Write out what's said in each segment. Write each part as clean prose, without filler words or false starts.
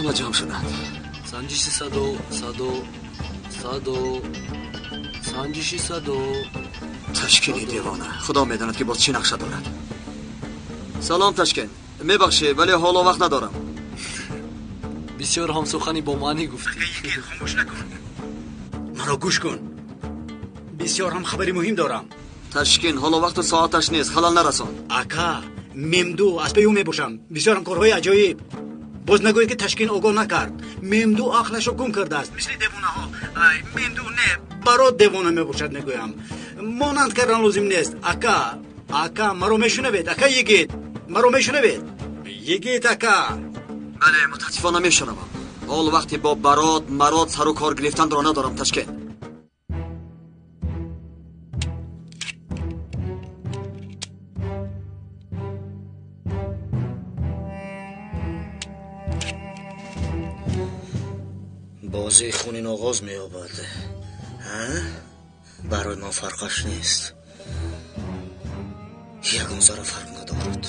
همه جمع شدند. سنجشی صدو سنجشی صدو. تشکین دیوانه، خدا میداند که باز چی نقشه دارد. سلام تشکین، میبخشی ولی حالا وقت ندارم. بسیار هم سخنی با معنی گفتی. خاموش نکن، مرا گوش کن، بسیار هم خبری مهم دارم. تشکین حالا وقت و ساعتش نیست، خلال نرسان. اکا ممدو از پیو میبوشم، بسیار هم کارهای عجایب. باز نگوید که تشکین آگاه نکرد. ممدو عقلشو گم کرده است، مثل دیوانه ها. ممدو نه برات دیوانه میبوشد نگویم، مانند کردن لازم نیست. اکا مرا میشنوید؟ اکا یگید مرا میشنوید؟ یگید اکا؟ بله متاسفانه میشنوم. حال وقتی با برات مراد سر و کار گرفتن را ندارم تشکین. بازی خونین آغاز می آباد. برای ما فرقش نیست، یکون ذره فرق ندارد.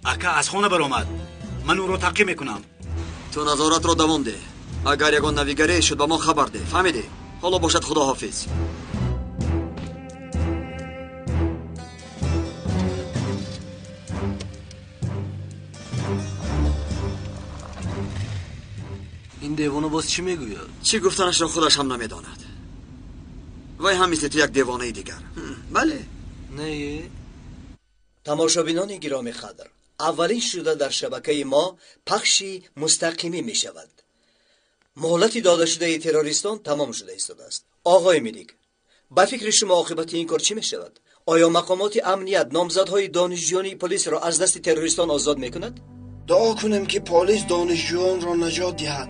اکا از خانه برآمد، من او را تعقیب میکنم. تو نظارت را دوام ده. اگر یگان نویگری شد با ما خبر ده، فهمیدی؟ حالا باشد خدا حافظ. این دیوانه باز چی میگوید؟ چی گفتنش را خودش هم نمیداند. وای هم مثل تو یک دیوانه دیگر. بله. نه تماشابینان گرامی قدر، اولین شده در شبکه ما پخشی مستقیمی می شود. مهلت داده شده تروریستان تمام شده ایستاده است. آقای میلیک، با فکر شما عاقبت این کار چی می شود؟ آیا مقامات امنیت نامزدهای دانشجویان پلیس را از دست تروریستان آزاد می کند؟ دعا کنم که پلیس دانشجویان را نجات دهد،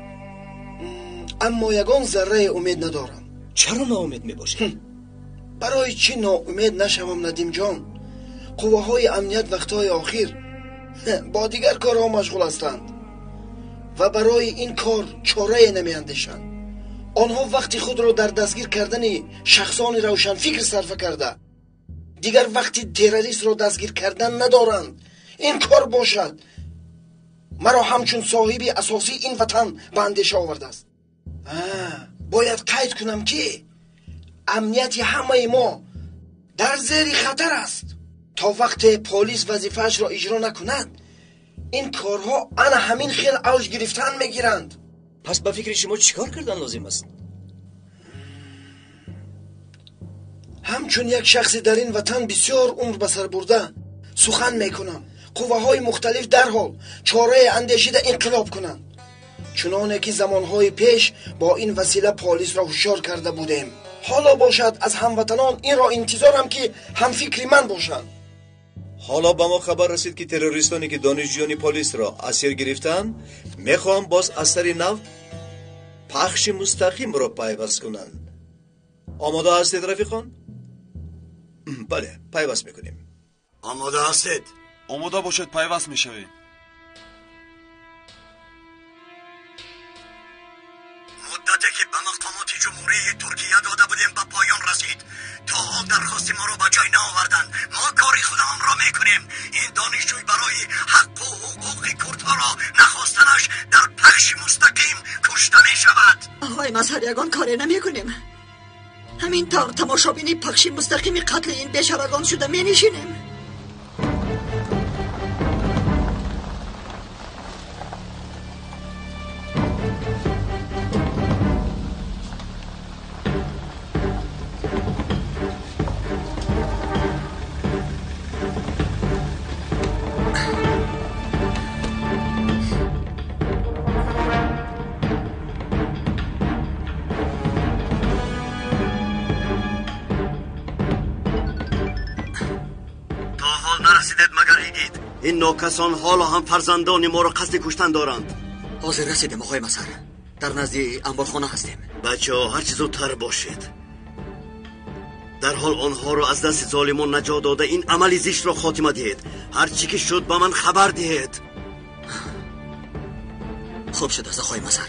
اما یگان ذره امید ندارم. چرا ناامید می باشی؟ برای چی ناامید نشوم ندیم جان؟ قوه‌های امنیت وقتهای آخر با دیگر کارها مشغول هستند و برای این کار چاره نمی اندیشند. آنها وقتی خود را در دستگیر کردن شخصان روشن فکر صرف کرده، دیگر وقتی تروریست را دستگیر کردن ندارند. این کار باشد مرا همچون صاحبی اساسی این وطن به اندیشه آورده است. باید قید کنم که امنیت همه ما در زیر خطر است. تا وقت پلیس وظیفه‌اش را اجرا نکند، این کارها انا همین خیل اوج گرفتن میگیرند. پس با فکر شما چیکار کردن لازم است؟ همچون یک شخصی در این وطن بسیار عمر به سر برده سخن میکنم. قوه‌های مختلف در حال چاره اندیشیده انقلاب کنند، چنانه که زمانهای پیش با این وسیله پلیس را هوشیار کرده بودیم. حالا باشد از هموطنان این را انتظارم که هم فکری من باشند. حالا با ما خبر رسید که تروریستانی که دانشجویان پلیس را اسیر گرفتن میخوام باز از سر نو پخش مستقیم را پیوست کنند. آماده هستید رفیقان؟ بله پیوست میکنیم. آماده هستید؟ آماده باشد پیوست میشویم. مدتی که به مقامات جمهوری ترکیه داده بودیم به پایان رسید. تا حال درخواست ما را به جای نآوردند. ما کاری خودمان را میکنیم. این دانشجوی برای حق و حقوق کردها را نخواستنش در پخش مستقیم کشته می شود. آقای مظهر یگان کاری نمی کنیم. همین طور تماشابینی پخش مستقیم قتل این بیچارگان شده می نشینیم. این ناکسان حالا هم فرزندان ما را قصد کشتن دارند. حاضر رسیدیم آقای مظهر، در نزد انبارخانه هستیم. بچه ها هر چیز زودتر باشید. در حال آنها را از دست ظالمان نجات داده این عمل زشت را خاتمه دهید. هر چی که شد به من خبر دهید. خوب شد است آقای مسر.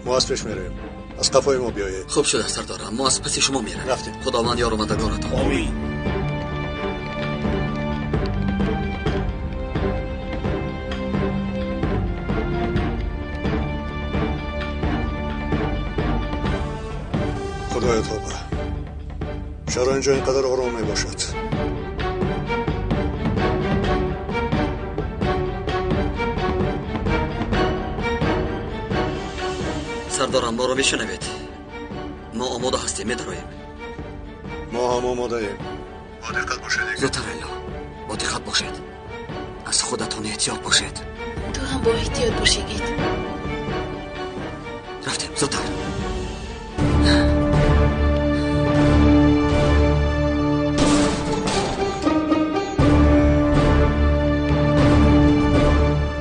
ما از پیش میریم. از قفای ما بیایید. خوب شد است سردارم. ما از پس شما میریم. رفتیم. خداوند یار و مددگارتان. آمین. خدایا توبه. چرا اینجا اینقدر آرام می باشد؟ سردارم ما رو میشنوید. ما آماده هستیم میدرویم. ما هم آماده ایم. با دقت باشید. زودتر الا. با دقت باشید. از خودتون احتیاط باشید. تو هم با احتیاط باشید. رفتیم زودتر.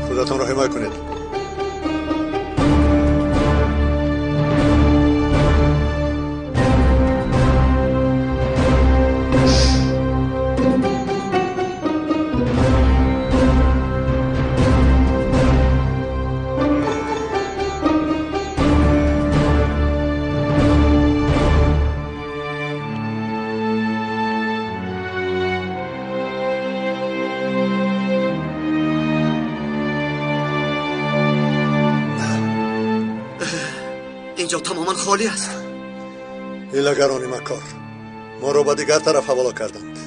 خودتون را حمایت کنید. اینجا تماما خالی است. هیله‌گران مکار ما رو به دیگر طرف حواله کردند.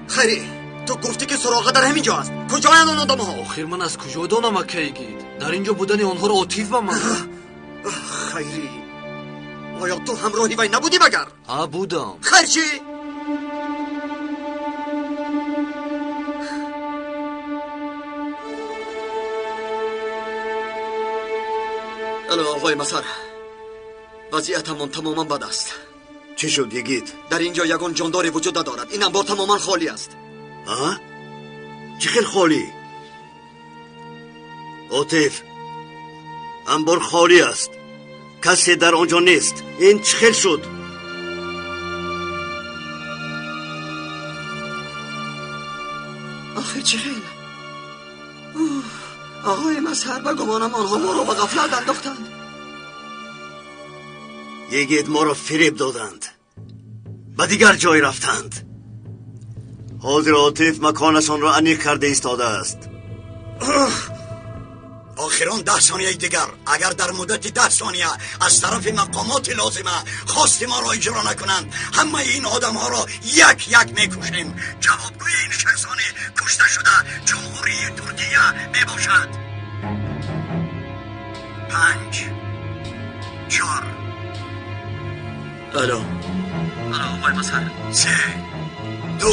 خیری تو گفتی که سراغ در همینجا است. کجایند آن آدم‌ها؟ آخر من از کجا دانم که گید؟ در اینجا بودن آنها را عاطف به من. خیری آیا تو همراهی وی نبودی مگر؟ ها بودم. خیر چی؟ الو آقای مسر، وضعیتمان تماما بد است. چی شد یگید؟ در اینجا یگان جانداری وجود ندارد. این انبار تماما خالی است. چی خیلی خالی؟ عاطف انبار خالی است، کسی در آنجا نیست. این چی خیلی شد؟ آخر چی خیلی؟ آقای مسهر به گمانم آنها ما رو به غفلت انداختند. یگید ما را فریب دادند، به دیگر جای رفتند. حاضر عاطف مکانشان را انیق کرده ایستاده است. آخران 10 ثانیه دیگر اگر در مدت 10 ثانیه از طرف مقامات لازمه خواست ما را اجرا نکنند، همه این آدم ها را یک یک میکشیم. جوابگوی این شخصانی کشته شده جمهوری ترکیه می باشد. 5 4 الو آقای مسهر. 3 2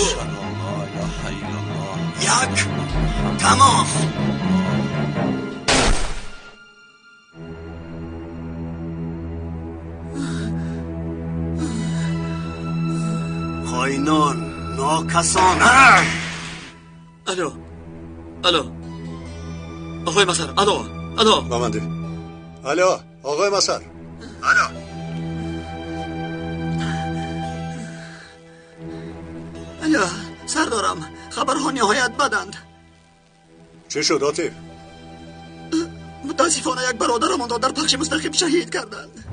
1 تمام. خائنان، ناکسان. الو آقای مسهر. الو بامندی. الو آقای مسهر. الو سردارم، خبرها نهایت بدند. چی شد عاطف؟ متاسفانه یک برادرمان را در پخش مستقیم شهید کردند.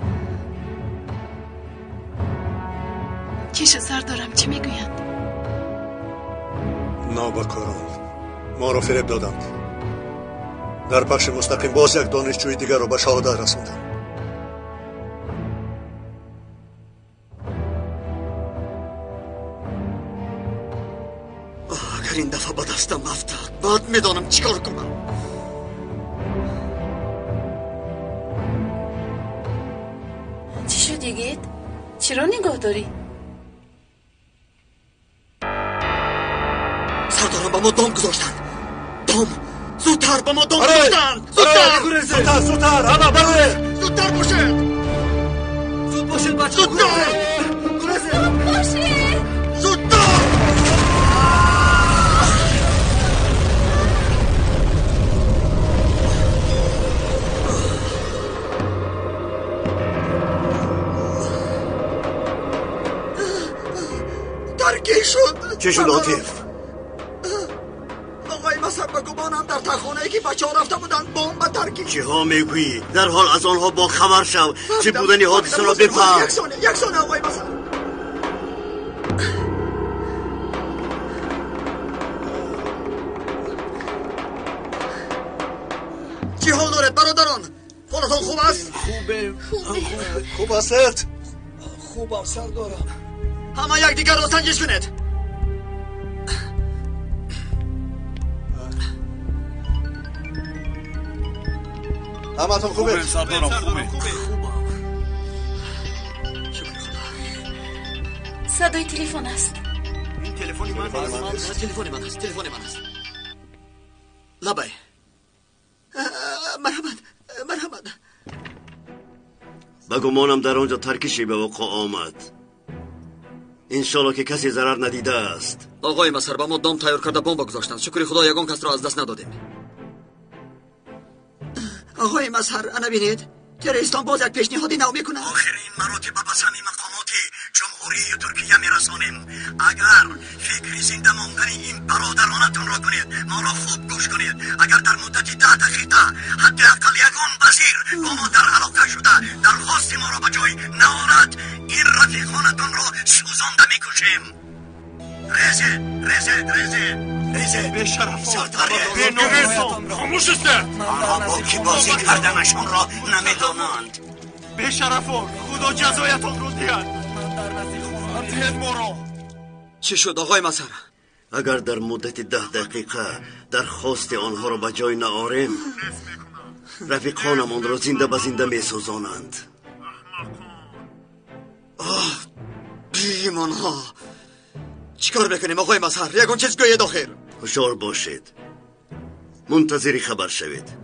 چی شد سردارم؟ چی میگویند؟ نابکاران ما را فریب دادند. در پخش مستقیم باز یک دانشجوی دیگر را به شهادت رساندند. اگر این دفعه به دستم افتاد بعد میدانم چیکار کنم. چی شد یگید؟ چرا نگاه داری؟ سردارم به ما دام گذاشتند. دام زودتر به ما دام گذاشتند. زودتر همه بروید. زودتر باشید. زود باشید بچه ها. زودتر. کی شد؟ چه شد عاطف؟ آقای مسر به گمانم در تخانه‌ای که بچه ها رفته بودن بمب ترکید. چه ها میگویی؟ در حال از آنها با خبر شو. چه بودنی حادثه را بفهم. یک ثانیه آقای مسر. چی حال دارد برادران؟ حالتان خوب است؟ خوب است؟ خوبم سردارم. همه یک دیگر را سنجش کنید. همتون خوبه؟ سردارم خوبه. صدای تلفن است. این تلفن من است. لبای مرحمت. به گمانم در آنجا ترکشی به وقوع آمد. انشالله که کسی ضرر ندیده است. آقای مسر با ما دام تیار کرده بمب گذاشتند. شکر خدا یگان کس را از دست ندادیم. آقای مسهر انا بینید تروریستان باز یک پیشنهادی نو میکنند. آخرین مراتب به سمی مقامات جمهوری ترکیه میرسانیم. اگر فکری زنده ماندن این برادرانتون را کنید ما را خوب گوش کنید. اگر در مدت 10 دقیقه حداقل یگان وزیر با ما در علاقه شده درخواست ما را به جای نآورد این رفیقانتون را سوزانده میکشیم. ریزه به شرف سرداره خاموش است. آنها با کی بازی کردنشان را نمیدانند. به شرفان خدا جزایتان رو دهد ما را. چی شد آقای مسهر؟ اگر در مدت 10 دقیقه درخواست آنها را به جای نآوریم رفیقانم آن را زنده به زنده میسوزانند. بیم آنها. چیکار بکنیم آقای مسهر؟ یگان چیز گوید آخر. هوشیار باشید. منتظری خبر شوید.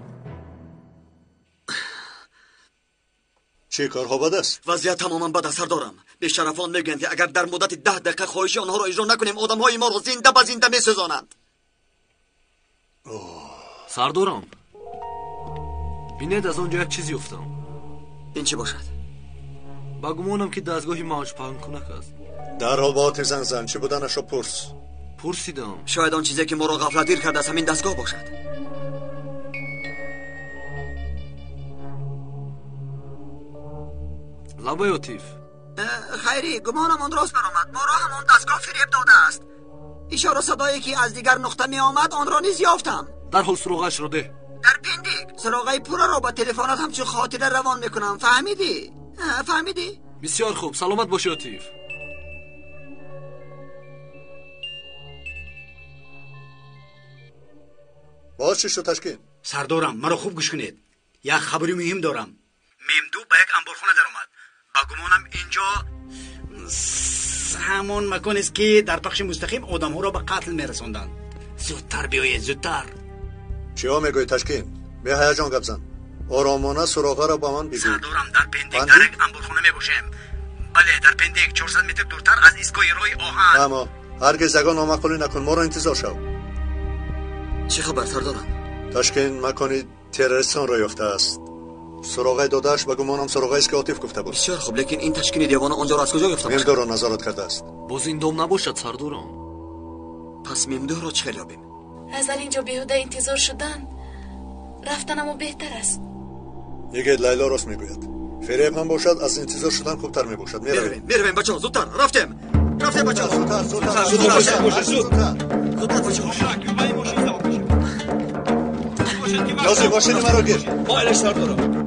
چه کارها بد است؟ وضعیت تماما بد است سردارم. به شرفان میگویند که اگر در مدت 10 دقیقه خواهش آنها را اجرا نکنیم آدمهای ما را زنده به زنده میسوزانند. سردارم بینید از آنجا یک چیزی افتم. این چی باشد؟ با گمانم که دستگاهی موج پهن کنک است. در حال با آتش زن چه بودنش را پرسیدم. شاید آن چیزی که ما را غفلتگیر کرده است همین دستگاه باشد. لبای عاطف خیری گمانم آن راست برآمد. ما را همان دستگاه فریب داده است. اشاره صدایی که از دیگر نقطه می آمد آن را نیز یافتم. در حال سراغش را ده. در پندیک سراغای پورا را با تلفنات همچون خاطره روان میکنم. فهمیدی؟ بسیار خوب. سلامت باشی عاطف. باز چی شد تشکین؟ سردارم مرا خوب گوش کنید. یک خبری مهم دارم. ممدو به یک انبارخانه در اومد. با گمانم اینجا همون مکان است که در پخش مستقیم آدم ها را به قتل میرساندند. زودتر بیایید زودتر. چی ها میگوی تشکین؟ بیا هیجان گپ زن. آرامانه سراغه را با من بگوی. سردارم در پندیک در یک انبارخانه میباشیم. بله در پندیک 400 متر دورتر از ایستگاه راه آهن. اما هرگز یگان نامعقولی نکن. ما را انتظار شو. چه خبر سردارم؟ تشکین مکانی تروریستان را یافته است. سراغه دادش به گمانم سراغه است که عاطف گفته بود. بسیار خوب، لیکن این تشکیل دیوانه آنجا را از کجا گرفته ممدو را نظارت کرده است. باز این دام نباشد سردارم. پس ممدو را چه یابیم؟ از در اینجا بیهوده انتظار شدن رفتنمو بهتر است. یگید لیلا راست میگوید. فریب هم باشد از انتظار شدن خوبتر میباشد. میرویم بچه‌ها زودتر. رفتیم بچه‌ها. یازی ماشین مرا گیر. مایلش سردارم.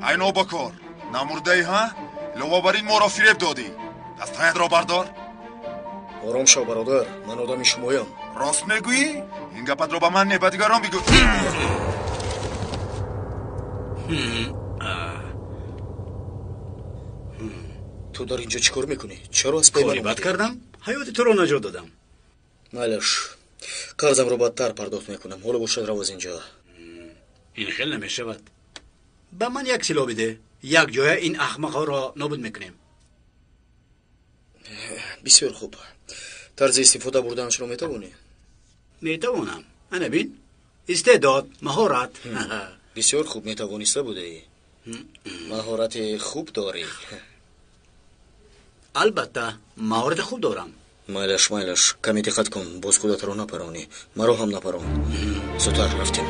ای نوبکار نمرده ای ها؟ لوابرین ما را فریب دادی. دستهایت را بردار. آرام شو برادر، من آدم شمایم. راست میگویی؟ این گپت را به من نه به دیگران بگو. تو در اینجا چیکار میکنی؟ چرا از پیمان بد کردم؟ حیات تو را نجات دادم. مالش قرضم رو بدتر پرداخت میکنم. حالا باشد رو از اینجا. این خیلی نمیشود. به من یک سلاح بده، یک جای این احمقها را نابود میکنیم. بسیار خوب. طرز استفاده بردنش رو میتوانی؟ میتوانم. انا بین استعداد، مهارت. بسیار خوب میتوانسته بوده ای. مهارت خوب داری. البته مهارت خوب دارم. مایلش کمی دقت کن، باز خودت رو نپرانی، مرا هم نپران. زودتر رفتیم.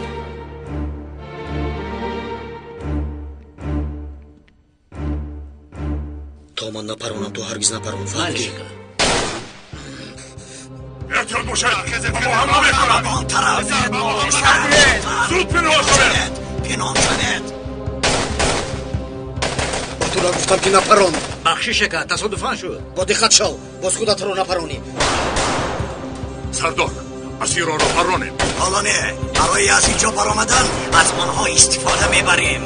تا من نپرانم تو هرگز نپران. فهمیدی؟ احتیاط باشه. ما هم نمیکنم. آن طرف زود پنهان شده. پنهان شده. با تو نگفتم که نپران. بخشش که تصادفاً شد. با دقت شو، باز خودت رو نپرانی. سردار اسیرا رو پرانیم. حالا نه، برای از اینجا برآمدن از آنها استفاده میبریم.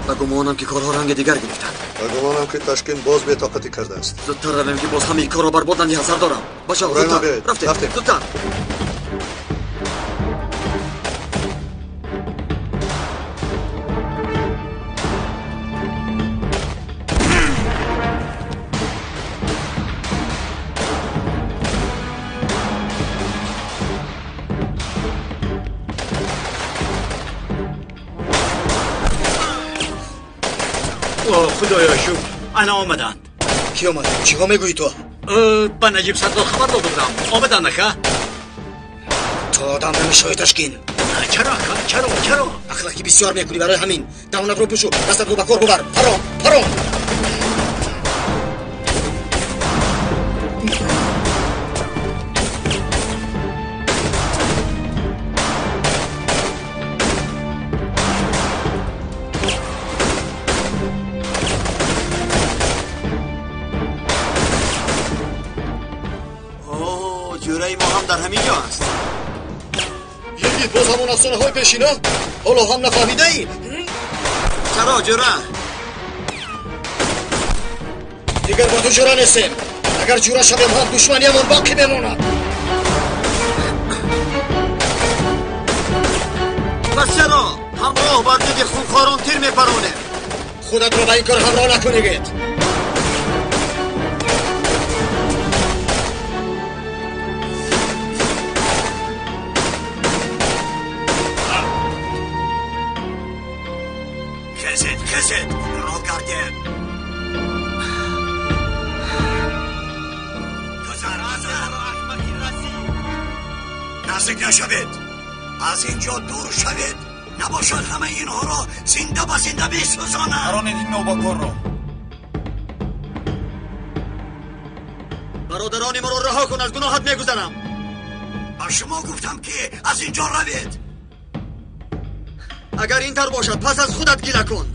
و گمانم که کارها رنگ دیگر گرفتن. و گمانم که تشکین باز به طاقتی کرده است. زودتر رویم که باز همه کار را برباد ندهد. سردارم باشه، زودتر رفتیم. زودتر. خدایا شکر، انا آمدند. کی آمد؟ چیکار میگویی تو؟ به نجیب سردار خبر داده بودم. آمدند نکه؟ تو آدم نمیشوی تشکین. چرا؟ اخلاقی بسیار میکنی. برای همین دهانت رو بشو، دستت رو به کار ببر. پرام. جوره ما هم در همین جا است. یکی باز همون افسانه های پیشینا؟ حالا هم نفهمیده ای؟ چرا جوره؟ دیگر با تو جوره نیستیم. اگر جوره شویم هم دشمنی همون باقی بماند. بس چرا؟ همراه بر دیگه خونخواران تیر میپرونه. خودت رو به این کار همراه نکنیگید. خزد رو گردن. نزدیک نشوید. از اینجا دور شوید. نباشد همه اینها را زنده به زنده بسوزانم. پرانید نوبکار را. برادران ما را رها کن، از گناهت میگذرم. با شما گفتم که از اینجا روید. اگر اینطور باشد پس از خودت گیله کن.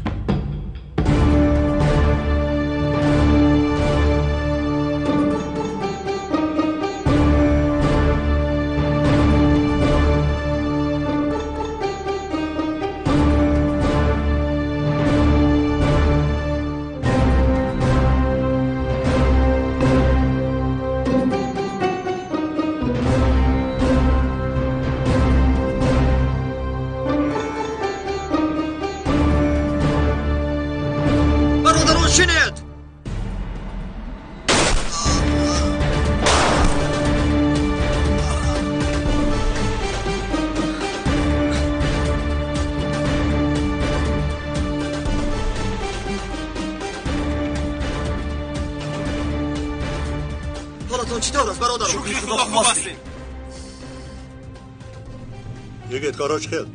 یگید کاراش خیل.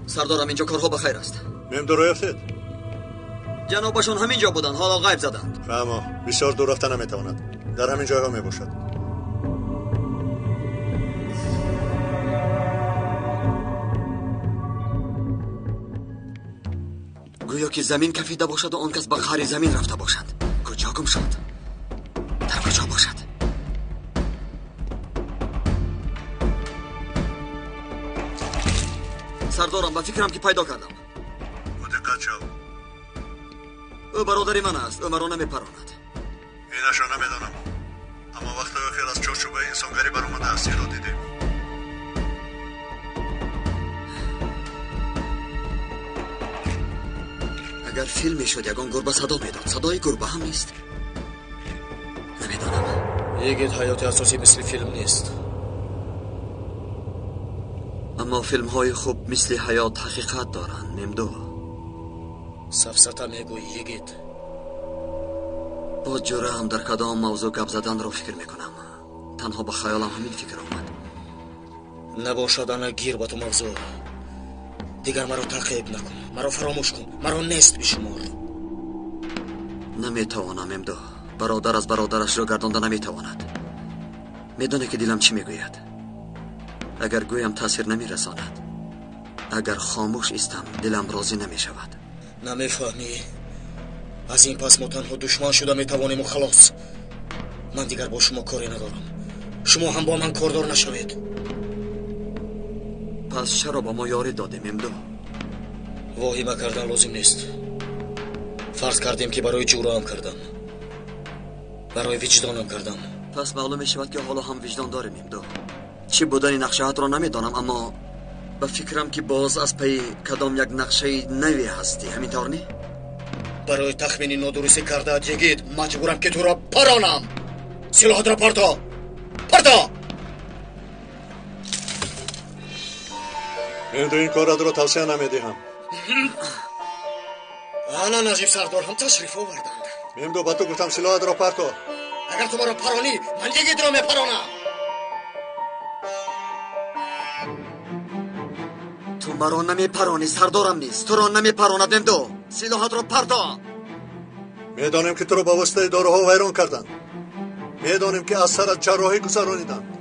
سردارم اینجا کارها بخیر است. میم دو رفتید؟ جنابشان همینجا بودن، حالا غیب زدند. اما بسیار دور رفتن نمیتواند. در همین جایها میباشد. گویا که زمین کفیده باشد و آن کس به قعر زمین رفته باشد. کجا گم شد؟ در کجا باشد؟ سردارم به فکرم که پیدا کردم. دقت شو. او برادری من است. او مرا نمیپراند. اینشو نمیدانم. اما وقتی خیلی از چارچوب انسانگری برآمده است را دیدیم. اگر فیلم میشد یگان گربه صدا میداد، صدای گربه هم نیست. نمیدانم. یگید حیات اساسی مثل فیلم نیست. اما فیلم های خوب مثل حیات حقیقت دارن. ممدو سفسطه میگوی یگید. با جوره هم در کدام موضوع گپ زدن را فکر میکنم. تنها با خیالم همین فکر آمد. نباشد انا گیر با تو موضوع. دیگر مرا تعقیب نکن، مرا فراموش کن، مرا نیست بشمار. نمیتوانم ممدو. برادر از برادرش را گردانده نمیتواند. میدونه که دلم چی میگوید. اگر گویم تاثیر نمیرساند، اگر خاموش استم دلم راضی نمیشود. نمیفهمی؟ از این پس ما تنها دشمن شده میتوانیم و خلاص. من دیگر با شما کاری ندارم. شما هم با من کاردار نشوید. پس چرا با ما یاری دادی ممدو؟ واهمه کردن لازم نیست. فرض کردیم که برای جورا هم کردم، برای وجدانم کردم. پس معلوم می شود که حالا هم وجدان داری ممدو. چی بودن نقشه‌ات را نمیدانم، اما به فکرم که باز از پی کدام یک نقشه نوی هستی. همینطور نی؟ برای تخمین نادرستی کرده یگید مجبورم که تو را پرانم. سلاحات را پرتا ممدو این کار را توصیه نمیدهم. الان نجیب سردار هم تشریف آوردند. ممدو با تو گفتم سلاحات را پرتا. اگر تو مرا پرانی من یگید را میپرانم. تو مرا نمیپرانی، سردارم نیست. تو را نمیپراند ممدو. سلاحات را پرتا. میدانیم که تو را با واسطه داروها ویران کردند. میدانیم که از سرت جراحی گذرانیدند.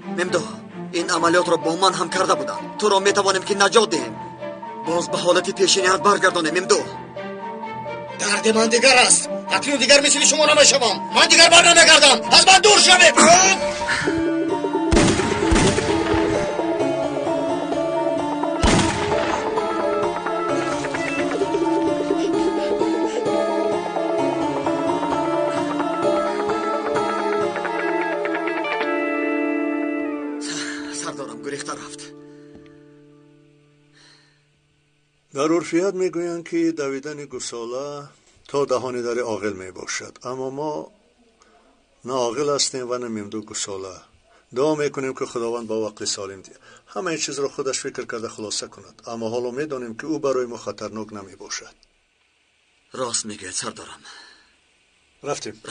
ممدو این عملیات را با من هم کرده بودند. تو را میتوانیم که نجات دهیم، باز به حالت پیشینیت برگردانیم. ممدو درد من دیگر است. اکنون دیگر مثل شما نمیشوم. من دیگر بر نمیگردم. از من دور شوید. سردارم گریخته رفت. در عرفیت میگویند که دویدن گوساله تا دهان در عاقل می باشد، اما ما نه عاقل هستیم و نه ممدو گوساله. دعا میکنیم که خداوند با وقت سالم دید همه چیز را خودش فکر کرده خلاصه کند، اما حالا میدانیم که او برای ما خطرناک نمی باشد. راست میگه سردارم. رفتیم.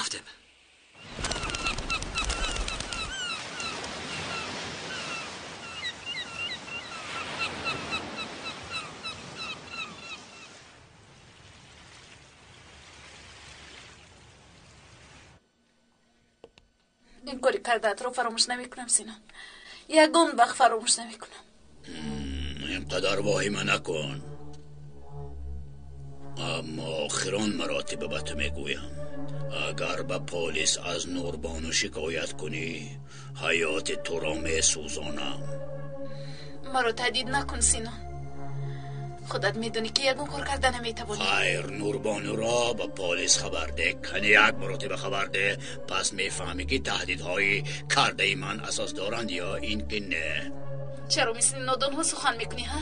این کاری کردت رو فراموش نمیکنم سینان. یگون وقت فراموش نمیکنم. اینقدر واهمه نکن. اما آخران مراتب به تو میگویم، اگر به پلیس از نوربانو شکایت کنی حیات تو را میسوزانم. مرا تهدید نکن سینان. خودت میدونی که یگون کار کرده نمیتوانی. خیر، نوربانو را به پلیس خبر ده. کنی یک مرتبه خبر ده، پس میفهمی که تهدیدهای کرده من اساس دارند یا این که نه. چرا مثل نادان ها سخن میکنی ها؟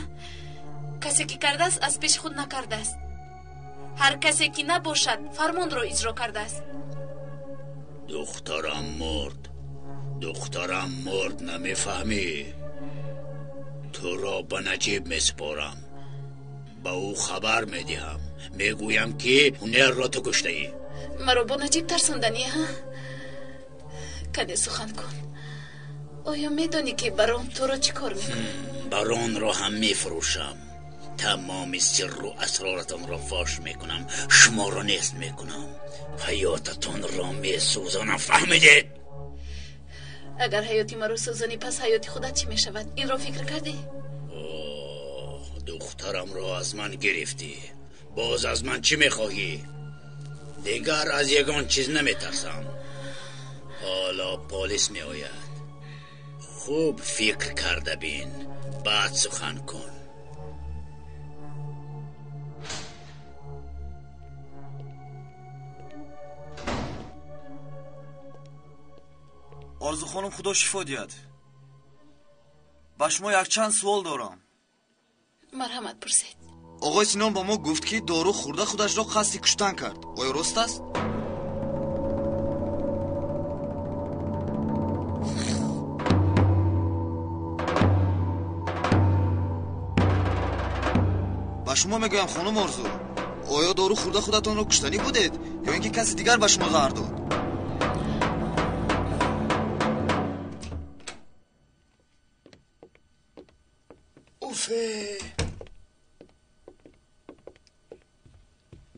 کسی که کرده است از پیش خود نکرده است. هر کسی که نباشد فرمان را اجرا کرده است. دخترم مرد نمیفهمی؟ تو را به نجیب میسپارم، با او خبر میدهم، میگویم که هنر را تو کشته ای. مرا با نجیب ترساندنی ها؟ کده سخن کن. آیا میدانی که برام تو را چی کار میکنم؟ بران را هم میفروشم. تمام سر و اسرارتان را فاش میکنم. شما را نیست میکنم. حیاتتان را میسوزانم. فهمیدید؟ اگر حیاتی مرا سوزانی پس حیاتی خودت چی میشود؟ این را فکر کردی؟ دخترم را از من گرفتی، باز از من چی میخواهی؟ دیگر از یگان چیز نمیترسم. حالا پلیس میآید. خوب فکر کرده بین، بعد سخن کن. آرزو خانم خدا شفا دید. با شما یک چند سوال دارم. مرحمت پرسید. آقای سینان با ما گفت که دارو خورده خودش را قصد کشتن کرد. آیا راست است؟ با شما میگویم خانم آرزو، آیا دارو خورده خودتان را کشتنی بودید یا اینکه کسی دیگر به شما زهر داد؟ اوفه،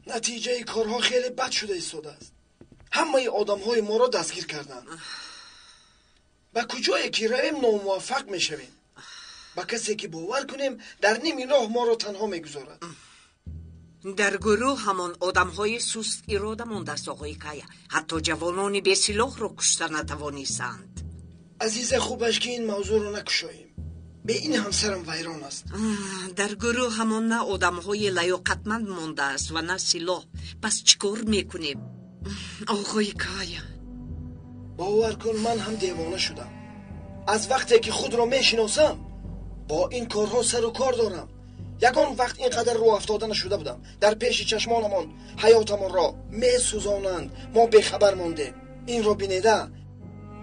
نتیجه کارها خیلی بد شده ایستاده است. همه آدم های ما را دستگیر کردن. به کجایی که رویم ناموفق میشویم. با کسی که باور کنیم در نیم راه ما را تنها میگذارد. در گروه همان آدم های سست اراده مانده است آقای کایا. حتی جوانان بی سلاح را کشته نتوانستند. عزیز خوبش که این موضوع را نکشاییم. به این همسرم ویران است. در گروه همان نه آدم های لیاقتمند مانده است و نه سلاح. پس چیکار میکنیم آقای کایا؟ باور کن من هم دیوانه شدم. از وقتی که خود را میشناسم با این کارها سر و کار دارم. یکان وقت اینقدر رو افتاده نشده بودم. در پیش چشمانمان حیاتمان را می سوزانند. ما بیخبر مانده. این را بینیده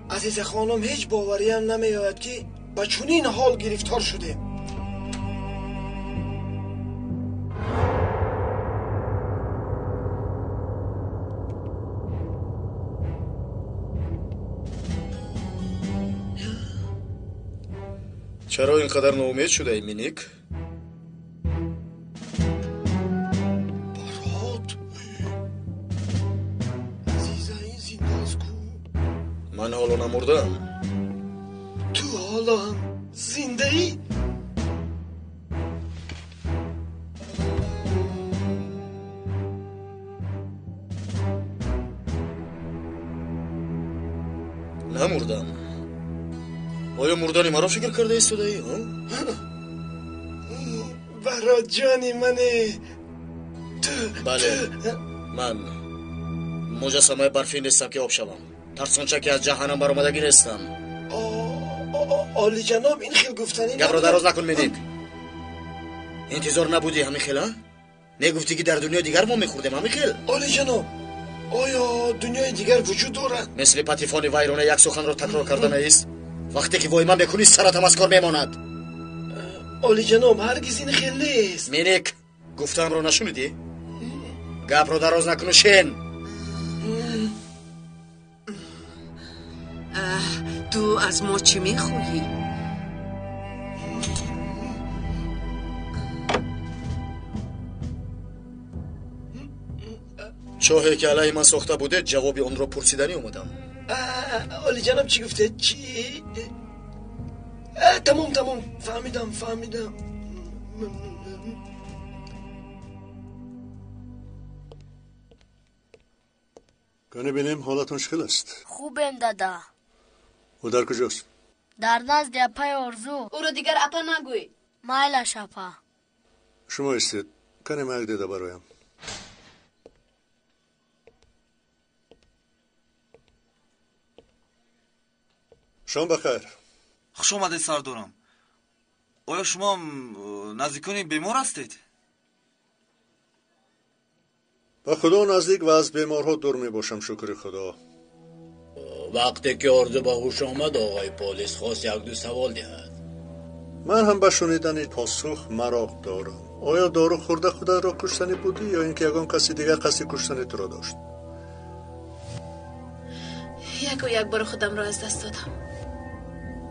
عزیز خانم هیچ باوریم نمی آید که با چنین حال گرفتار شده. چرا اینقدر ناامید شده ای مینیک؟ برات عزیزه این زنده است کو؟ من حالا نمردم. تو حالا هم زنده ای؟ نمردم. آیا مردن مرا فکر کرده ایستاده ای؟ برا جانی منه. بله من مجسمه برفی نیستم که آب شوم. ترسانچه که از جهنم برآمدگی نیستم. عالی جناب این خیل گفتنی گپ را دراز نکن مینیک. انتظار نبودی همین خیلا؟ نگفتی که در دنیا دیگر ما میخوردیم همین خیل؟ عالی جناب آیا دنیای دیگر وجود دارد؟ مثل پتیفان ویرانه یک سخن را تکرار کردن است. وقتی که وای من بکنی سرت هم از کار میماند. عالی جناب هرگز این خیل نیست. مینیک گفتم را نشنیدی؟ گپ را دراز نکن و شین. تو از ما چی میخوایی؟ چاهی که علیه من ساخته بوده جواب آن را پرسیدنی اومدم. عالی جناب چی گفته؟ چی؟ تمام فهمیدم. کنه بینیم حالتون شکل است؟ خوبم دادا. او در کجاست؟ در نزد اپای آرزو. او رو دیگر اپا نگوی. مایلش اپا. شما استید کنه مرگ دیده برایم. شام بخیر. خوش آمدید سردارم. آیا شما نزدیکانی بیمار هستید؟ با خدا نزدیک و از بیمارها دور می باشم شکر خدا. وقتی که آرزو به هوش آمد آقای پلیس خواست یک دو سوال دهد. من هم به شنیدن پاسخ مراق دارم. آیا دارو خورده خدا را کشتنی بودی یا اینکه یگان کسی دیگر قصد کشتنی تو را داشت؟ یک بار خودم را از دست دادم.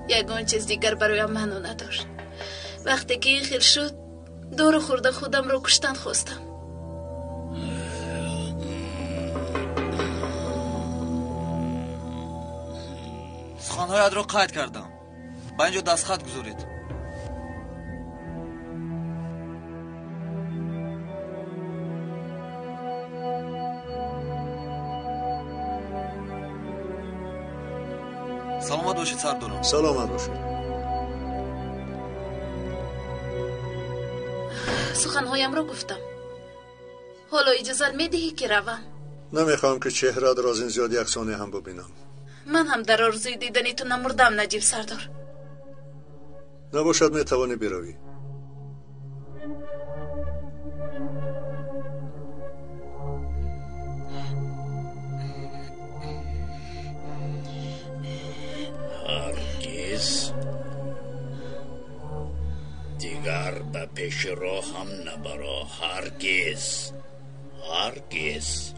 یگان چیز دیگر برایم منو نداشت. وقتی که این خیل شد دارو خورده خودم را کشتن خواستم. سخنهایت را قید کردم. با اینجا دستخط گذارید. سلامت باشید سردارم. سلامت باشید. سخنهایم را گفتم. حالا اجازه میدهی که روم؟ نمیخوام که چهره‌ات را از این زیاد یک ثانیه هم ببینم. من هم در آرزوی دیدنی تو نمردم نجیب سردار. نباشد میتوانی بروی. هرگز دیگر به پیش رو هم نبرو. هرگز هرگز.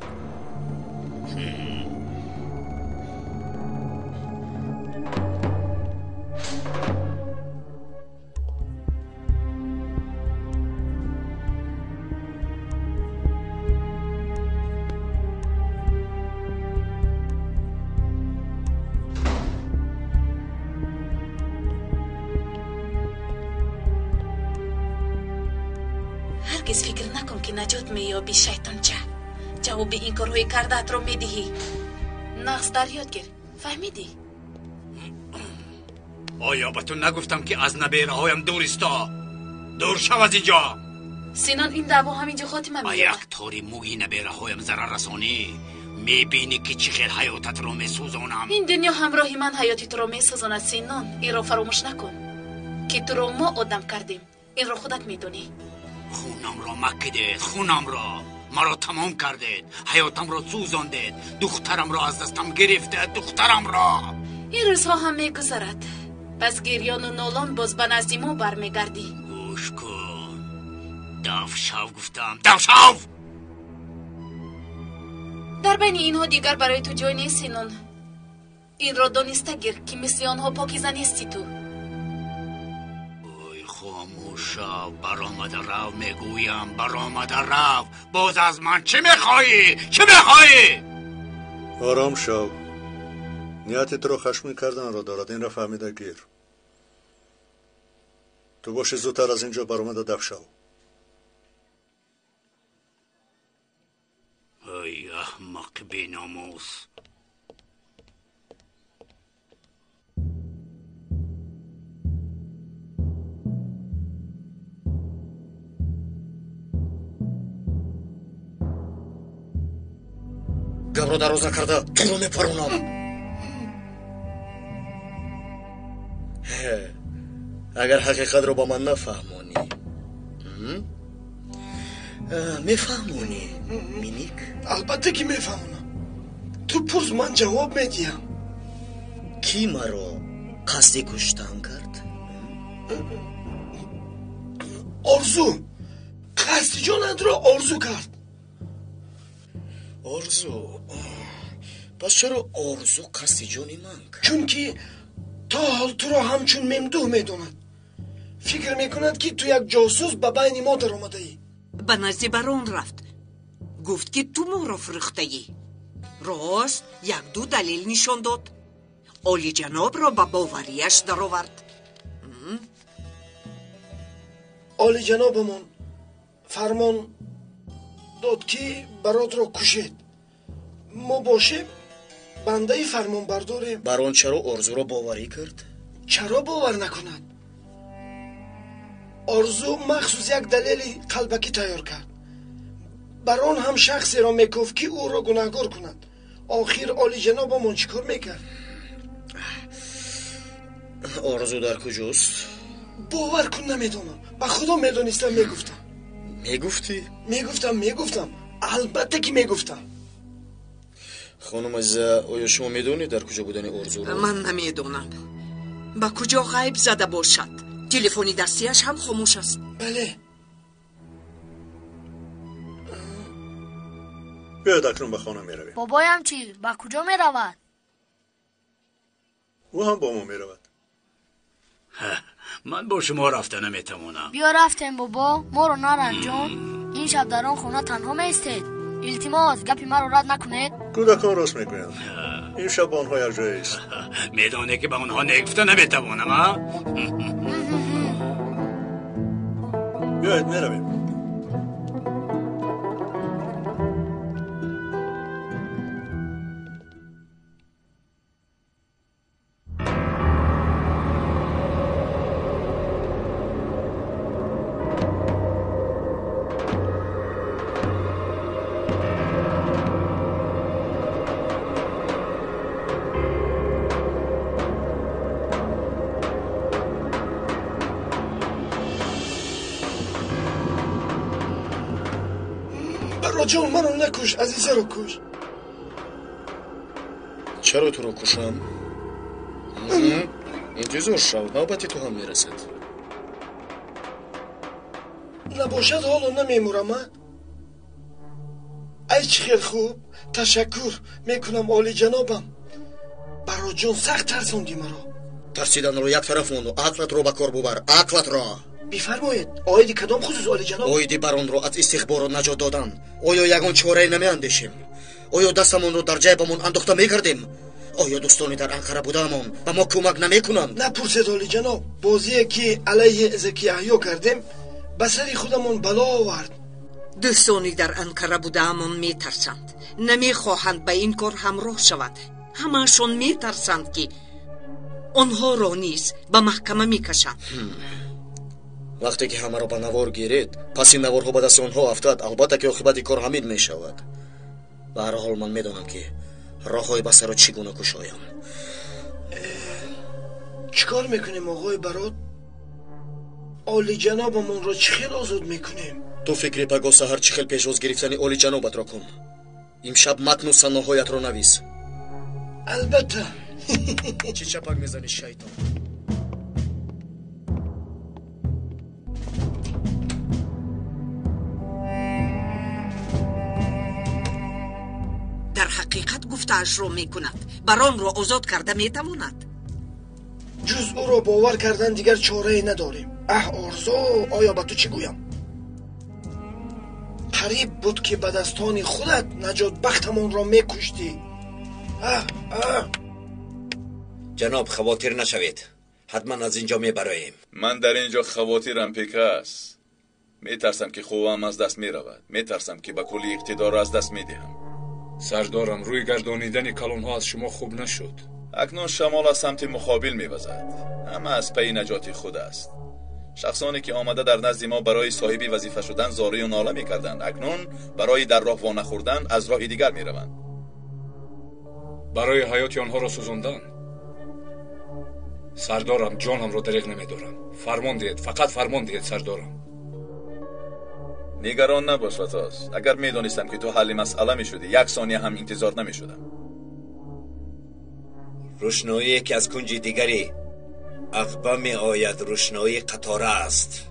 هرگز فکر نکن که نجات مییابی شیطان چه. جواب این کارهای کردت رو میدهی. نقص در یاد گیر. فهمیدی؟ آیا به تو نگفتم که از نبیره هایم دور استا؟ دور شو از اینجا. سینان این دعوا همینجا خاتمه مییابد. یک طوری موی نبیره هایم ضرر رسانی میبینی که چی خیر حیاتت رو میسوزانم. این دنیا همراهی من حیاتی تو رو میسوزاند سینان. این رو فراموش نکن که تو رو ما آدم کردیم. این رو خودت میدونی. خونم را مکیدید. خونم را مرا تمام کردید. حیاتم را سوزاندید. دخترم را از دستم گرفتید. دخترم را. این روزها هم میگذرد. پس گریان و نالان باز به نزد ما برمیگردی. گوش کن. دف شو گفتم. دف شو. در بین اینها دیگر برای تو جای نیست سینون. این را دانسته گیر که مثل آنها پاکیزه نیستی تو. خاموشا برآمده رو میگویم. برآمده رو. باز از من چه میخوایی؟ چه میخوایی؟ آرام شو. نیتت رو خشمی کردن را دارد. این را فهمیده گیر. تو باشه زودتر از اینجا برآمده دف شو. ای احمق بی‌ناموس. گبرو دروز نکرده تو رو میپرونم. اگر حقیقت رو با من نفهمونی میفهمونی مینیک؟ البته که میفهمونم. تو پرس من جواب میدیم. کی مرا قصد کشتن کرد؟ آرزو. قصد جانت را آرزو کرد. آرزو؟ پس چرا آرزو قصد جانی من کرد؟ چون که تا حال تو را همچون ممدوح میدوند. فکر میکند که تو یک جاسوس به بین ما در آمده ای. به نزد برون رفت. گفت که تو ما را فرخته ای. راست یک دو دلیل نشان داد. عالی جناب را به باوریش در آورد. عالی جنابمون فرمان داد که برات را کشید. ما باشه بنده فرمان برداریم. بران چرا آرزو را باوری کرد؟ چرا باور نکند؟ آرزو مخصوص یک دلیل قلبکی تیار کرد. بران هم شخصی را میگفت که او را گناهکار کند. آخر عالی جنابمون چیکار میکرد؟ آرزو در کجاست؟ باور کن نمیدونم. به خدا میدونستم میگفتم. میگفتی؟ میگفتم. البته که میگفتم. خانم عزیزه آیا شما میدونید در کجا بودن آرزو را؟ من نمیدونم. به کجا غیب زده باشد. تلفنی دستیش هم خاموش است. بله. بیاید اکنون به خانه میرویم. بابایم چی؟ به کجا میرود؟ او هم با ما میرود. من با شما رفته نمیتوانم. بیا رفتیم بابا. ما رو نرنجان. این شب در آن خونه تنها میستید. التماس گپی مرا رد نکنید. کودکان راست میگویند. این شب با آنها یک جایی است. میدانه که با آنها نگفته نمیتوانم ها؟ بیاید میرویم. برو جان منو نکش عزیزه رو کش. چرا تو رو کشم؟ انتظار شو نوبت تو هم میرسد. نباشد حالا نمیمورم ها؟ ای چی خیلی خوب. تشکر میکنم عالی جنابم. برو جان سخت ترسوندی مرا. ترسیدن رو یک طرف موند و عقلت رو به کار ببر. عقلت را بفرمایید. آیدی کدام خصوص عالی جناب؟ آیدی بران رو از استخبارات نجات دادن. آیا یگان چاره نمیاندیشیم؟ آیا دستمون رو در جیبمون انداخته میکردیم؟ آیا دوستانی در انقره بودمون و ما کمک نمیکنند؟ نپرسید عالی جناب. بازی که علیه ازکی احیا کردیم به سری خودمون بلا آورد. دوستانی در انقره بودمون میترسند، نمیخواهند به این کار همراه شود. همه‌شون میترسند که آنها را نیز به محکمه میکشند. وقتی که همه را به نوار گیرید پس این نوارها به دست آنها افتاد، البته که عاقبت کار همین میشود. به هر حال من میدانم که راههای بسر را چگونه کشایم. چیکار میکنیم آقای برات؟ عالی جنابمون را چی خیل آزاد میکنیم؟ تو فکری پگاه سحر چی خیل پیش از گرفتن عالی جنابت را کن. امشب متن و سناهایت را نویس. البته. چی چپک میزنی شیطان؟ در حقیقت گفته‌اش را میکند. بران را آزاد کرده میتواند. جز او را باور کردن دیگر چاره نداریم. آرزو آیا به تو چی گویم؟ قریب بود که به دستان خودت نجات بختمون را میکشتی. جناب خواطر نشوید، حتما از اینجا میبراییم. من در اینجا خواطرم پیکاس. میترسم که خوبم از دست میرود. میترسم که به کلی اقتدار را از دست میدهم. سردارم، روی گردانیدن کلانها از شما خوب نشد. اکنون شمال از سمت مقابل میوزد. همه از پی نجات خود است. شخصانی که آمده در نزد ما برای صاحبی وظیفه شدن زاری و ناله میکردند، اکنون برای در راه وانه خوردن از راه دیگر میروند. برای حیات آنها را سوزاندن. سردارم، جانم را دریغ نمیدارم. فرمان دهید، فقط فرمان دهید سردارم. نگران نباش وطاس. اگر میدانستم که تو حل مسئله میشدی یک ثانیه هم انتظار نمیشدم. روشنایی که از کنج دیگری عقبه می آید روشنایی قطاره است.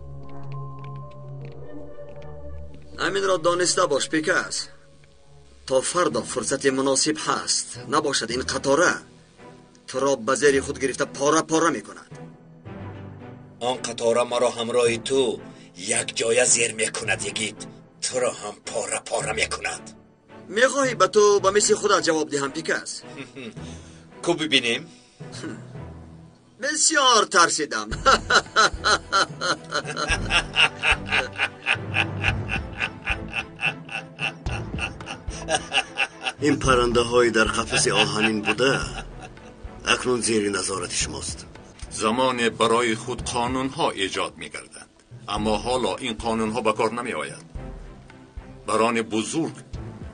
همین را دانسته باش پیکاس. تا فردا فرصت مناسب هست، نباشد این قطاره تو را به زیر خود گرفته پاره پاره می کند. آن قطاره مرا همراه تو یک جای زیر می کند یگید، تو را هم پاره پاره می کند. میخواهی به تو به مثل خدا جواب دهم پیکاس؟ کو ببینیم. بسیار ترسیدم. این پرنده های در قفس آهنین بوده اکنون زیر نظارت شماست. زمان برای خود قانون ها ایجاد می گردند، اما حالا این قانون ها به کار نمی آید. بران بزرگ